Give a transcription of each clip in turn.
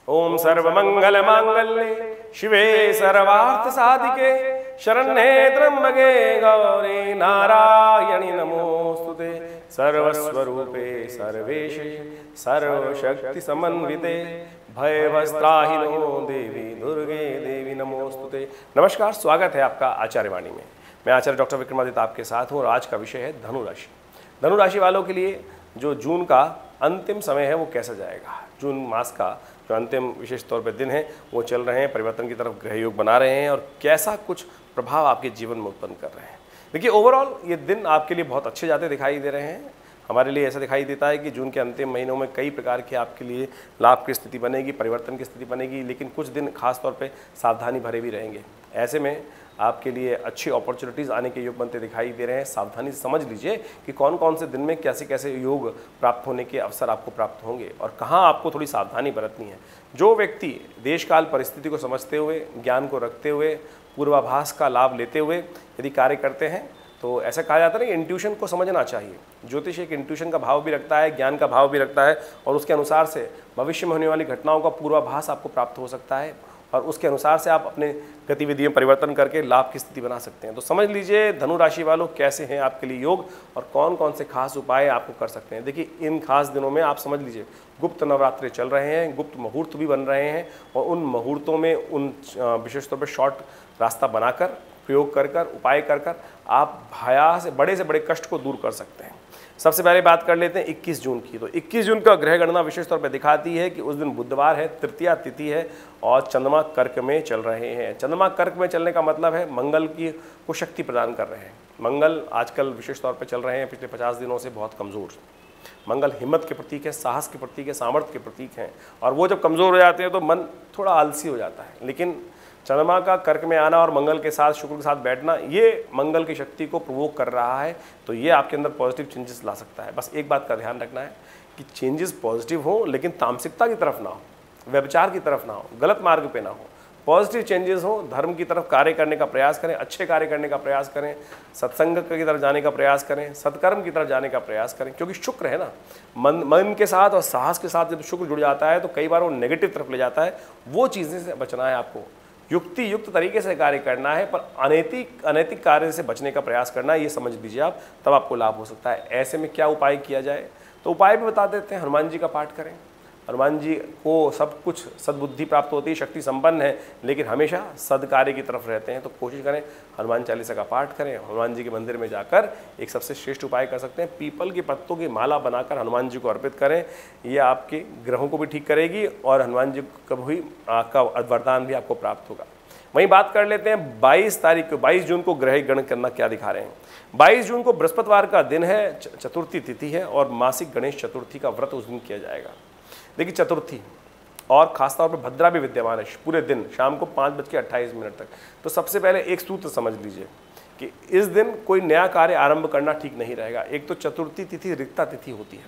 ओम सर्वमंगल मांगल्ये शिवे सर्वार्थ साधिके शरण्ये त्र्यंबके गौरी नारायणि नमोस्तुते सर्वस्वरूपे सर्वेशे सर्वशक्ति समन्विते भयभस्त्राहिनो देवी दुर्गे देवी नमोस्तुते। नमस्कार, स्वागत है आपका आचार्यवाणी में। मैं आचार्य डॉक्टर विक्रमादित्य आपके साथ हूँ और आज का विषय है धनु राशि। धनु राशि वालों के लिए जो जून का अंतिम समय है वो कैसा जाएगा। जून मास का जो अंतिम विशेष तौर पर दिन है वो चल रहे हैं, परिवर्तन की तरफ ग्रह योग बना रहे हैं और कैसा कुछ प्रभाव आपके जीवन में उत्पन्न कर रहे हैं। देखिए, ओवरऑल ये दिन आपके लिए बहुत अच्छे जाते दिखाई दे रहे हैं। हमारे लिए ऐसा दिखाई देता है कि जून के अंतिम महीनों में कई प्रकार के आपके लिए लाभ की स्थिति बनेगी, परिवर्तन की स्थिति बनेगी, लेकिन कुछ दिन खास तौर पे सावधानी भरे भी रहेंगे। ऐसे में आपके लिए अच्छी अपॉर्चुनिटीज़ आने के योग बनते दिखाई दे रहे हैं। सावधानी से समझ लीजिए कि कौन कौन से दिन में कैसे कैसे योग प्राप्त होने के अवसर आपको प्राप्त होंगे और कहाँ आपको थोड़ी सावधानी बरतनी है। जो व्यक्ति देश काल परिस्थिति को समझते हुए, ज्ञान को रखते हुए, पूर्वाभास का लाभ लेते हुए यदि कार्य करते हैं तो ऐसा कहा जाता है कि इंट्यूशन को समझना चाहिए। ज्योतिष एक इंट्यूशन का भाव भी रखता है, ज्ञान का भाव भी रखता है और उसके अनुसार से भविष्य में होने वाली घटनाओं का पूर्वाभास आपको प्राप्त हो सकता है और उसके अनुसार से आप अपने गतिविधियों में परिवर्तन करके लाभ की स्थिति बना सकते हैं। तो समझ लीजिए धनु राशि वालों कैसे हैं आपके लिए योग और कौन कौन से खास उपाय आपको कर सकते हैं। देखिए, इन खास दिनों में आप समझ लीजिए गुप्त नवरात्रे चल रहे हैं, गुप्त मुहूर्त भी बन रहे हैं और उन मुहूर्तों में उन विशेष तौर पर शॉर्ट रास्ता बनाकर, प्रयोग कर उपाय कर आप भया से बड़े कष्ट को दूर कर सकते हैं। सबसे पहले बात कर लेते हैं 21 जून की। तो 21 जून का ग्रह गणना विशेष तौर पर दिखाती है कि उस दिन बुधवार है, तृतीया तिथि है और चंद्रमा कर्क में चल रहे हैं। चंद्रमा कर्क में चलने का मतलब है मंगल की को शक्ति प्रदान कर रहे हैं। मंगल आजकल विशेष तौर पर चल रहे हैं पिछले 50 दिनों से बहुत कमज़ोर। मंगल हिम्मत के प्रतीक है, साहस के प्रतीक है, सामर्थ्य के प्रतीक हैं और वो जब कमज़ोर हो जाते हैं तो मन थोड़ा आलसी हो जाता है। लेकिन चंद्रमा का कर्क में आना और मंगल के साथ, शुक्र के साथ बैठना, ये मंगल की शक्ति को प्रोवोक कर रहा है। तो ये आपके अंदर पॉजिटिव चेंजेस ला सकता है। बस एक बात का ध्यान रखना है कि चेंजेस पॉजिटिव हो लेकिन तामसिकता की तरफ ना हो, व्यभिचार की तरफ ना हो, गलत मार्ग पे ना हो। पॉजिटिव चेंजेस हो, धर्म की तरफ कार्य करने का प्रयास करें, अच्छे कार्य करने का प्रयास करें, सत्संग की तरफ जाने का प्रयास करें, सत्कर्म की तरफ जाने का प्रयास करें। क्योंकि शुक्र है ना, मन के साथ और साहस के साथ जब शुक्र जुड़ जाता है तो कई बार वो नेगेटिव तरफ ले जाता है। वो चीज़ें से बचना है आपको, युक्ति युक्त तरीके से कार्य करना है, पर अनैतिक कार्य से बचने का प्रयास करना है। ये समझ लीजिए आप, तब आपको लाभ हो सकता है। ऐसे में क्या उपाय किया जाए, तो उपाय भी बता देते हैं। हनुमान जी का पाठ करें। हनुमान जी को सब कुछ सद्बुद्धि प्राप्त होती है, शक्ति संपन्न है, लेकिन हमेशा सद्कार्य की तरफ रहते हैं। तो कोशिश करें हनुमान चालीसा का पाठ करें। हनुमान जी के मंदिर में जाकर एक सबसे श्रेष्ठ उपाय कर सकते हैं, पीपल के पत्तों की माला बनाकर हनुमान जी को अर्पित करें। ये आपके ग्रहों को भी ठीक करेगी और हनुमान जी को भी आपका वरदान भी आपको प्राप्त होगा। वहीं बात कर लेते हैं 22 जून को ग्रह गणना करना क्या दिखा रहे हैं। 22 जून को बृहस्पतिवार का दिन है, चतुर्थी तिथि है और मासिक गणेश चतुर्थी का व्रत उस दिन किया जाएगा। देखिए, चतुर्थी और खासतौर पर भद्रा भी विद्यमान है पूरे दिन, शाम को 5:28 तक। तो सबसे पहले एक सूत्र समझ लीजिए कि इस दिन कोई नया कार्य आरंभ करना ठीक नहीं रहेगा। एक तो चतुर्थी तिथि रिक्ता तिथि होती है,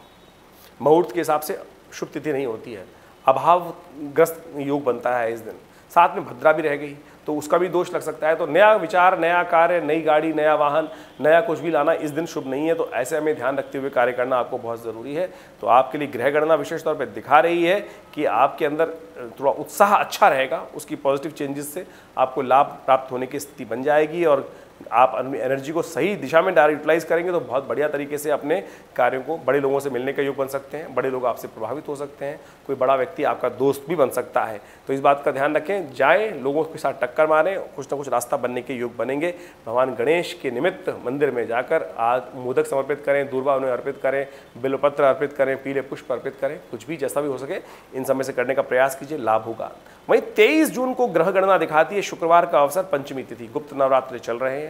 मुहूर्त के हिसाब से शुभ तिथि नहीं होती है, अभावग्रस्त योग बनता है इस दिन। साथ में भद्रा भी रह गई तो उसका भी दोष लग सकता है। तो नया विचार, नया कार्य, नई गाड़ी, नया वाहन, नया कुछ भी लाना इस दिन शुभ नहीं है। तो ऐसे में ध्यान रखते हुए कार्य करना आपको बहुत ज़रूरी है। तो आपके लिए ग्रह गणना विशेष तौर पर दिखा रही है कि आपके अंदर थोड़ा उत्साह अच्छा रहेगा, उसकी पॉजिटिव चेंजेस से आपको लाभ प्राप्त होने की स्थिति बन जाएगी और आप एनर्जी को सही दिशा में यूटिलाइज करेंगे तो बहुत बढ़िया तरीके से अपने कार्यों को, बड़े लोगों से मिलने का योग बन सकते हैं, बड़े लोग आपसे प्रभावित हो सकते हैं, कोई बड़ा व्यक्ति आपका दोस्त भी बन सकता है। तो इस बात का ध्यान रखें, जाएं, लोगों के साथ टक्कर मारें, कुछ ना कुछ रास्ता बनने के योग बनेंगे। भगवान गणेश के निमित्त मंदिर में जाकर आज मोदक समर्पित करें, दूर्वा उन्हें अर्पित करें, बिल्वपत्र अर्पित करें, पीले पुष्प अर्पित करें, कुछ भी जैसा भी हो सके इन समय से करने का प्रयास कीजिए, लाभ होगा। वहीं 23 जून को ग्रह गणना दिखाती है शुक्रवार का अवसर, पंचमी तिथि, गुप्त नवरात्रि चल रहे हैं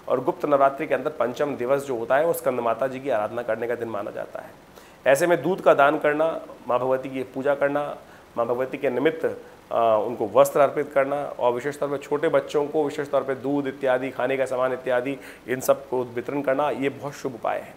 और गुप्त नवरात्रि के अंदर पंचम दिवस जो होता है वो स्कंद माता जी की आराधना करने का दिन माना जाता है। ऐसे में दूध का दान करना, माँ भगवती की पूजा करना, माँ भगवती के निमित्त उनको वस्त्र अर्पित करना और विशेष तौर पर छोटे बच्चों को विशेष तौर पर दूध इत्यादि, खाने का सामान इत्यादि, इन सब को वितरण करना, ये बहुत शुभ उपाय है।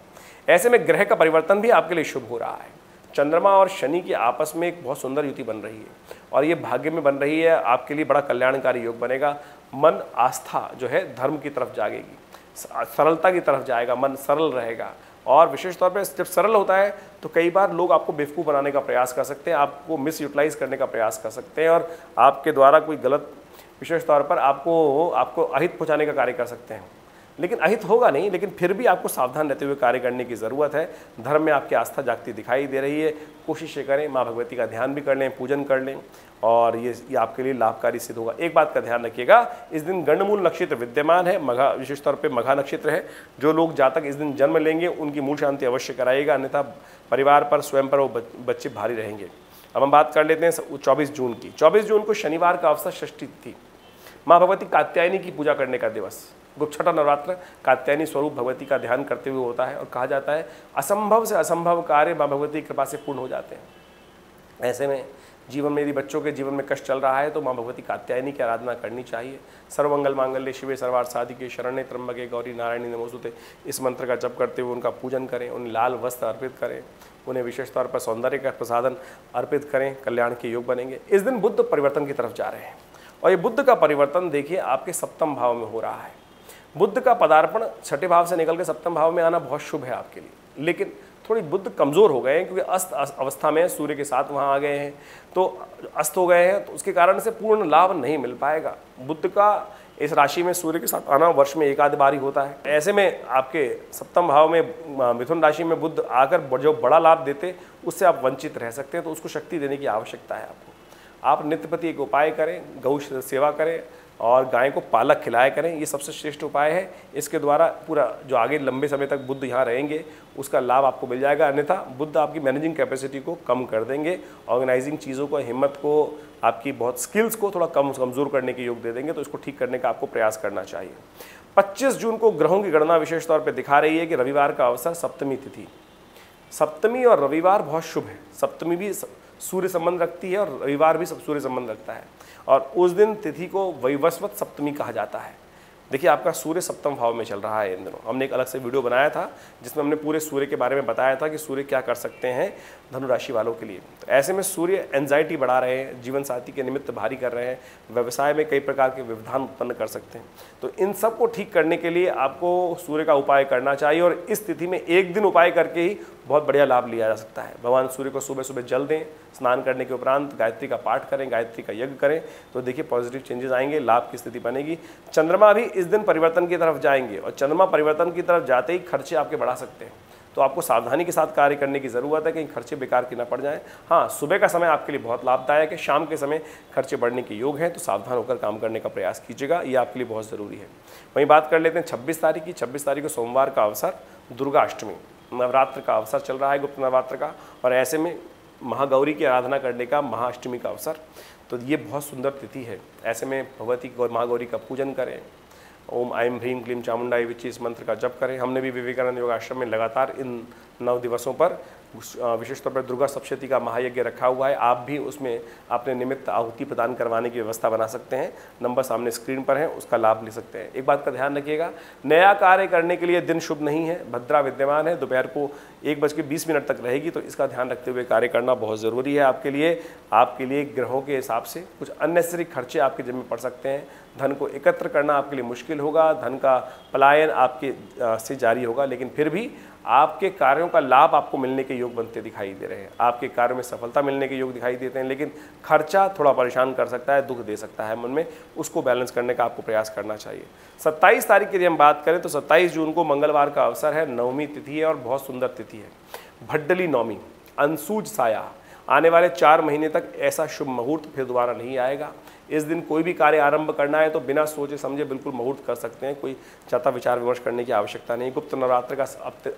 ऐसे में ग्रह का परिवर्तन भी आपके लिए शुभ हो रहा है। चंद्रमा और शनि की आपस में एक बहुत सुंदर युति बन रही है और ये भाग्य में बन रही है, आपके लिए बड़ा कल्याणकारी योग बनेगा। मन, आस्था जो है धर्म की तरफ जागेगी, सरलता की तरफ जाएगा, मन सरल रहेगा, और विशेष तौर पे जब सरल होता है तो कई बार लोग आपको बेवकूफ़ बनाने का प्रयास कर सकते हैं, आपको मिस यूटिलाइज करने का प्रयास कर सकते हैं और आपके द्वारा कोई गलत विशेष तौर पर आपको अहित पहुँचाने का कार्य कर सकते हैं। लेकिन अहित होगा नहीं, लेकिन फिर भी आपको सावधान रहते हुए कार्य करने की ज़रूरत है। धर्म में आपकी आस्था जागती दिखाई दे रही है, कोशिश ये करें माँ भगवती का ध्यान भी कर लें, पूजन कर लें और ये आपके लिए लाभकारी सिद्ध होगा। एक बात का ध्यान रखिएगा, इस दिन गंडमूल नक्षत्र विद्यमान है, मघा विशेष तौर पे मघा नक्षत्र है। जो लोग जातक इस दिन जन्म लेंगे उनकी मूल शांति अवश्य कराइएगा, अन्यथा परिवार पर स्वयं पर वो बच्चे भारी रहेंगे। अब हम बात कर लेते हैं 24 जून की। 24 जून को शनिवार का अवसर षष्ठी थी, माँ भगवती कात्यायनी की पूजा करने का दिवस। गुप्त छठा नवरात्र कात्यायनी स्वरूप भगवती का ध्यान करते हुए होता है और कहा जाता है असंभव से असंभव कार्य माँ भगवती की कृपा से पूर्ण हो जाते हैं। ऐसे में जीवन में यदि बच्चों के जीवन में कष्ट चल रहा है तो माँ भगवती कात्यायनी की आराधना करनी चाहिए। सर्वमंगल मांगल्ये शिवे सर्वार्थ साधिके शरण्ये त्र्यंबके गौरी नारायणी नमोस्तुते, इस मंत्र का जप करते हुए उनका पूजन करें, उन्हें लाल वस्त्र अर्पित करें, उन्हें विशेष तौर पर सौंदर्य का प्रसादन अर्पित करें, कल्याण के योग बनेंगे। इस दिन बुद्ध परिवर्तन की तरफ जा रहे हैं और ये बुद्ध का परिवर्तन देखिए आपके सप्तम भाव में हो रहा है। बुद्ध का पदार्पण छठे भाव से निकल के सप्तम भाव में आना बहुत शुभ है आपके लिए, लेकिन थोड़ी बुद्ध कमज़ोर हो गए हैं क्योंकि अस्त अवस्था में सूर्य के साथ वहाँ आ गए हैं, तो अस्त हो गए हैं, तो उसके कारण से पूर्ण लाभ नहीं मिल पाएगा। बुद्ध का इस राशि में सूर्य के साथ आना वर्ष में एक आध बार ही होता है। ऐसे में आपके सप्तम भाव में मिथुन राशि में बुद्ध आकर जो बड़ा लाभ देते उससे आप वंचित रह सकते हैं, तो उसको शक्ति देने की आवश्यकता है आपको। आप नित्य प्रति एक उपाय करें, गौ सेवा करें और गाय को पालक खिलाया करें, ये सबसे श्रेष्ठ उपाय है। इसके द्वारा पूरा जो आगे लंबे समय तक बुद्ध यहाँ रहेंगे उसका लाभ आपको मिल जाएगा, अन्यथा बुद्ध आपकी मैनेजिंग कैपेसिटी को कम कर देंगे, ऑर्गेनाइजिंग चीज़ों को, हिम्मत को, आपकी बहुत स्किल्स को थोड़ा कमज़ोर करने के योग दे देंगे, तो इसको ठीक करने का आपको प्रयास करना चाहिए। 25 जून को ग्रहों की गणना विशेष तौर पर दिखा रही है कि रविवार का अवसर, सप्तमी तिथि। सप्तमी और रविवार बहुत शुभ है। सप्तमी भी सूर्य संबंध रखती है और रविवार भी सूर्य संबंध रखता है और उस दिन तिथि को वैवस्वत सप्तमी कहा जाता है। देखिए आपका सूर्य सप्तम भाव में चल रहा है इन दिनों। हमने एक अलग से वीडियो बनाया था जिसमें हमने पूरे सूर्य के बारे में बताया था कि सूर्य क्या कर सकते हैं धनु राशि वालों के लिए। तो ऐसे में सूर्य एंजाइटी बढ़ा रहे हैं, जीवन साथी के निमित्त भारी कर रहे हैं, व्यवसाय में कई प्रकार के व्यवधान उत्पन्न कर सकते हैं। तो इन सब को ठीक करने के लिए आपको सूर्य का उपाय करना चाहिए और इस तिथि में एक दिन उपाय करके ही बहुत बढ़िया लाभ लिया जा सकता है। भगवान सूर्य को सुबह सुबह जल दें, स्नान करने के उपरांत गायत्री का पाठ करें, गायत्री का यज्ञ करें, तो देखिए पॉजिटिव चेंजेस आएंगे, लाभ की स्थिति बनेगी। चंद्रमा भी इस दिन परिवर्तन की तरफ जाएंगे और चंद्रमा परिवर्तन की तरफ जाते ही खर्चे आपके बढ़ा सकते हैं, तो आपको सावधानी के साथ कार्य करने की ज़रूरत है, कहीं खर्चे बेकार के ना पड़ जाएं। हाँ, सुबह का समय आपके लिए बहुत लाभदायक है, शाम के समय खर्चे बढ़ने के योग हैं, तो सावधान होकर काम करने का प्रयास कीजिएगा, ये आपके लिए बहुत ज़रूरी है। वहीं बात कर लेते हैं 26 तारीख की। 26 तारीख को सोमवार का अवसर, दुर्गा अष्टमी, नवरात्र का अवसर चल रहा है, गुप्त नवरात्र का, और ऐसे में महागौरी की आराधना करने का महाअष्टमी का अवसर, तो ये बहुत सुंदर तिथि है। ऐसे में भगवती महागौरी का पूजन करें, ओम ऐं ह्रीं क्लीं चामुंडाई विच्ची इस मंत्र का जप करें। हमने भी विवेकानंद योगाश्रम में लगातार इन 9 दिवसों पर विशेष तौर पर दुर्गा सप्तशती का महायज्ञ रखा हुआ है। आप भी उसमें अपने निमित्त आहुति प्रदान करवाने की व्यवस्था बना सकते हैं। नंबर सामने स्क्रीन पर है, उसका लाभ ले सकते हैं। एक बात का ध्यान रखिएगा, नया कार्य करने के लिए दिन शुभ नहीं है, भद्रा विद्यमान है, दोपहर को 1:20 तक रहेगी, तो इसका ध्यान रखते हुए कार्य करना बहुत ज़रूरी है आपके लिए ग्रहों के हिसाब से कुछ अननेसेसरी खर्चे आपके जिम्मे पड़ सकते हैं। धन को एकत्र करना आपके लिए मुश्किल होगा, धन का पलायन आपके से जारी होगा, लेकिन फिर भी आपके कार्यों का लाभ आपको मिलने के योग बनते दिखाई दे रहे हैं। आपके कार्यों में सफलता मिलने के योग दिखाई देते हैं, लेकिन खर्चा थोड़ा परेशान कर सकता है, दुख दे सकता है मन में, उसको बैलेंस करने का आपको प्रयास करना चाहिए। 27 तारीख की यदि हम बात करें तो 27 जून को मंगलवार का अवसर है, नवमी तिथि है और बहुत सुंदर तिथि है, भड्डली नवमी, अंशुज साया। आने वाले 4 महीने तक ऐसा शुभ मुहूर्त फिर दोबारा नहीं आएगा। इस दिन कोई भी कार्य आरंभ करना है तो बिना सोचे समझे बिल्कुल मुहूर्त कर सकते हैं, कोई ज़्यादा विचार विमर्श करने की आवश्यकता नहीं। गुप्त नवरात्र का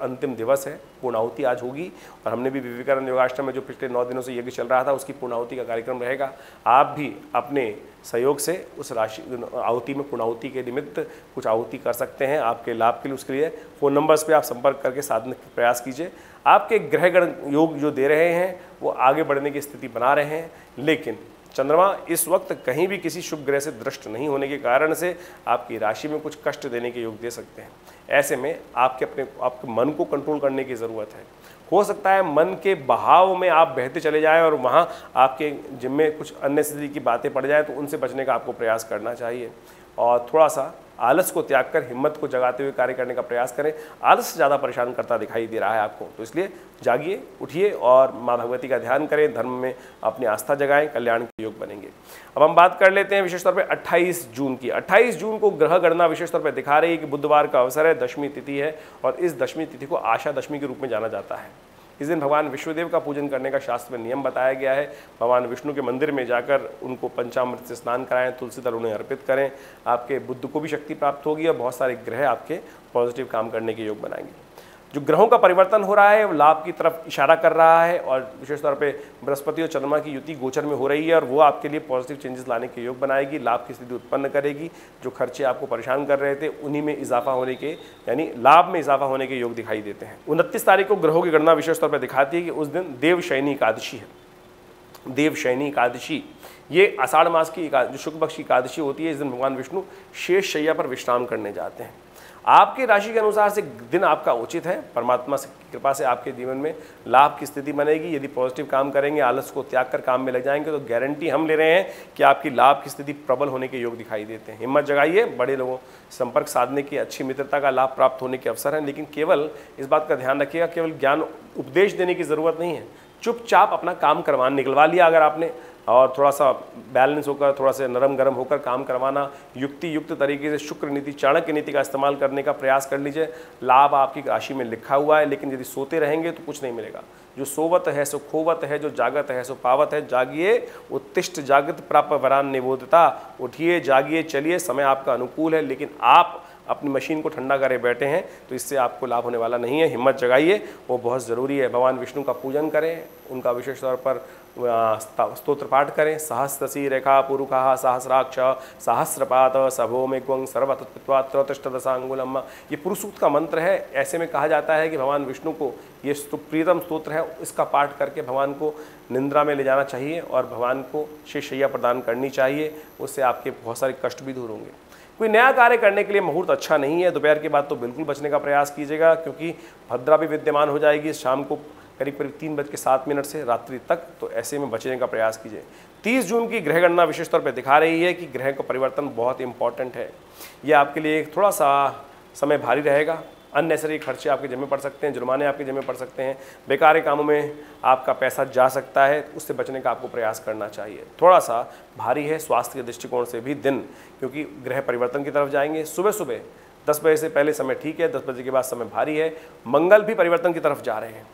अंतिम दिवस है, पूर्णाहुति आज होगी और हमने भी विवेकानंद योगाश्रम में जो पिछले 9 दिनों से यज्ञ चल रहा था उसकी पूर्णाहुति का कार्यक्रम रहेगा। आप भी अपने सहयोग से उस राशि आहुति में पूर्णाहुति के निमित्त कुछ आहुति कर सकते हैं आपके लाभ के लिए। उसके लिए फ़ोन नंबर्स पे आप संपर्क करके साधने का प्रयास कीजिए। आपके ग्रहगण योग जो दे रहे हैं वो आगे बढ़ने की स्थिति बना रहे हैं, लेकिन चंद्रमा इस वक्त कहीं भी किसी शुभ ग्रह से दृष्ट नहीं होने के कारण से आपकी राशि में कुछ कष्ट देने के योग दे सकते हैं। ऐसे में आपके मन को कंट्रोल करने की ज़रूरत है। हो सकता है मन के बहाव में आप बहते चले जाएं और वहाँ आपके जिम्मे कुछ अननेसेसरी की बातें पड़ जाए, तो उनसे बचने का आपको प्रयास करना चाहिए। और थोड़ा सा आलस को त्याग कर हिम्मत को जगाते हुए कार्य करने का प्रयास करें। आलस ज़्यादा परेशान करता दिखाई दे रहा है आपको, तो इसलिए जागिए, उठिए और माँ भगवती का ध्यान करें, धर्म में अपनी आस्था जगाएं, कल्याण के योग बनेंगे। अब हम बात कर लेते हैं विशेष तौर पे 28 जून की। 28 जून को ग्रह गणना विशेष तौर पे दिखा रही है कि बुधवार का अवसर है, दशमी तिथि है और इस दशमी तिथि को आशा दशमी के रूप में जाना जाता है। इस दिन भगवान विष्णुदेव का पूजन करने का शास्त्र में नियम बताया गया है। भगवान विष्णु के मंदिर में जाकर उनको पंचामृत से स्नान कराएं, तुलसी दल उन्हें अर्पित करें। आपके बुद्ध को भी शक्ति प्राप्त होगी और बहुत सारे ग्रह आपके पॉजिटिव काम करने के योग बनाएंगे। जो ग्रहों का परिवर्तन हो रहा है वो लाभ की तरफ इशारा कर रहा है और विशेष तौर पे बृहस्पति और चंद्रमा की युति गोचर में हो रही है और वो आपके लिए पॉजिटिव चेंजेस लाने के योग बनाएगी, लाभ की स्थिति उत्पन्न करेगी। जो खर्चे आपको परेशान कर रहे थे उन्हीं में इजाफा होने के, यानी लाभ में इजाफा होने के योग दिखाई देते हैं। 29 तारीख को ग्रहों की गणना विशेष तौर पर दिखाती है कि उस दिन देवशयनी एकादशी है। देवशयनी एकादशी ये आषाढ़ मास की जो शुक्ल पक्ष की एकादशी होती है। इस दिन भगवान विष्णु शेष शैया पर विश्राम करने जाते हैं। आपकी राशि के अनुसार से दिन आपका उचित है। परमात्मा की कृपा से आपके जीवन में लाभ की स्थिति बनेगी। यदि पॉजिटिव काम करेंगे, आलस को त्याग कर काम में लग जाएंगे तो गारंटी हम ले रहे हैं कि आपकी लाभ की स्थिति प्रबल होने के योग दिखाई देते हैं। हिम्मत जगाइए, बड़े लोगों संपर्क साधने की, अच्छी मित्रता का लाभ प्राप्त होने के अवसर हैं। लेकिन केवल इस बात का ध्यान रखिएगा, केवल ज्ञान उपदेश देने की ज़रूरत नहीं है। चुपचाप अपना काम करवाना, निकलवा लिया अगर आपने, और थोड़ा सा बैलेंस होकर, थोड़ा सा नरम गरम होकर काम करवाना, युक्ति युक्त तरीके से शुक्र नीति, चाणक्य नीति का इस्तेमाल करने का प्रयास कर लीजिए। लाभ आपकी राशि में लिखा हुआ है, लेकिन यदि सोते रहेंगे तो कुछ नहीं मिलेगा। जो सोवत है सो खोवत है, जो जागत है सो पावत है। जागिए, उत्तिष्ठ जागृत प्राप्त वरान निबोधता। उठिए, जागिए, चलिए, समय आपका अनुकूल है, लेकिन आप अपनी मशीन को ठंडा करे बैठे हैं तो इससे आपको लाभ होने वाला नहीं है। हिम्मत जगाइए, वो बहुत ज़रूरी है। भगवान विष्णु का पूजन करें, उनका विशेष तौर पर स्तोत्र पाठ करें। सहस्रसी रेखा पुरुखा सहस्राक्ष सहस्रपात सभो में ग्वं सर्वतत्वात्रतिष्ठदशांगुलम। ये पुरुष सूक्त का मंत्र है। ऐसे में कहा जाता है कि भगवान विष्णु को ये प्रीतम स्तोत्र है, इसका पाठ करके भगवान को निंद्रा में ले जाना चाहिए और भगवान को शेषशैया प्रदान करनी चाहिए। उससे आपके बहुत सारे कष्ट भी दूर होंगे। कोई नया कार्य करने के लिए मुहूर्त अच्छा नहीं है। दोपहर के बाद तो बिल्कुल बचने का प्रयास कीजिएगा, क्योंकि भद्रा भी विद्यमान हो जाएगी शाम को करीब 3:07 से रात्रि तक। तो ऐसे में बचने का प्रयास कीजिए। 30 जून की ग्रह गणना विशेष तौर पर दिखा रही है कि ग्रह का परिवर्तन बहुत इंपॉर्टेंट है। ये आपके लिए थोड़ा सा समय भारी रहेगा। अननेसरी खर्चे आपके जिम्मे पड़ सकते हैं, जुर्माने आपके जिम्मे पड़ सकते हैं, बेकार कामों में आपका पैसा जा सकता है। उससे बचने का आपको प्रयास करना चाहिए। थोड़ा सा भारी है स्वास्थ्य के दृष्टिकोण से भी दिन, क्योंकि ग्रह परिवर्तन की तरफ जाएंगे। सुबह सुबह 10 बजे से पहले समय ठीक है, 10 बजे के बाद समय भारी है। मंगल भी परिवर्तन की तरफ जा रहे हैं।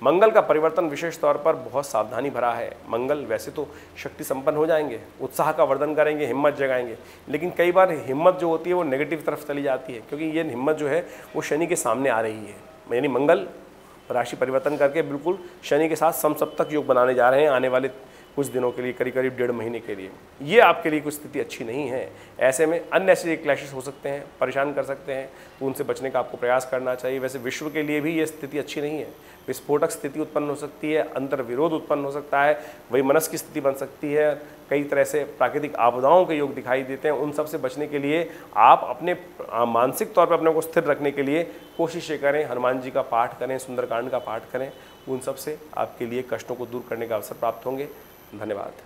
मंगल का परिवर्तन विशेष तौर पर बहुत सावधानी भरा है। मंगल वैसे तो शक्ति संपन्न हो जाएंगे, उत्साह का वर्धन करेंगे, हिम्मत जगाएंगे, लेकिन कई बार हिम्मत जो होती है वो नेगेटिव तरफ चली जाती है, क्योंकि ये हिम्मत जो है वो शनि के सामने आ रही है। यानी मंगल राशि परिवर्तन करके बिल्कुल शनि के साथ समसप्तक योग बनाने जा रहे हैं आने वाले कुछ दिनों के लिए, करीब 1.5 महीने के लिए। ये आपके लिए कुछ स्थिति अच्छी नहीं है। ऐसे में अननेसेसरी क्लैशेस हो सकते हैं, परेशान कर सकते हैं, तो उनसे बचने का आपको प्रयास करना चाहिए। वैसे विश्व के लिए भी ये स्थिति अच्छी नहीं है। विस्फोटक स्थिति उत्पन्न हो सकती है, अंतर विरोध उत्पन्न हो सकता है, वही मनस की स्थिति बन सकती है। कई तरह से प्राकृतिक आपदाओं के योग दिखाई देते हैं। उन सब से बचने के लिए आप अपने मानसिक तौर पर अपने को स्थिर रखने के लिए कोशिश करें, हनुमान जी का पाठ करें, सुंदरकांड का पाठ करें। उन सब से आपके लिए कष्टों को दूर करने का अवसर प्राप्त होंगे। धन्यवाद।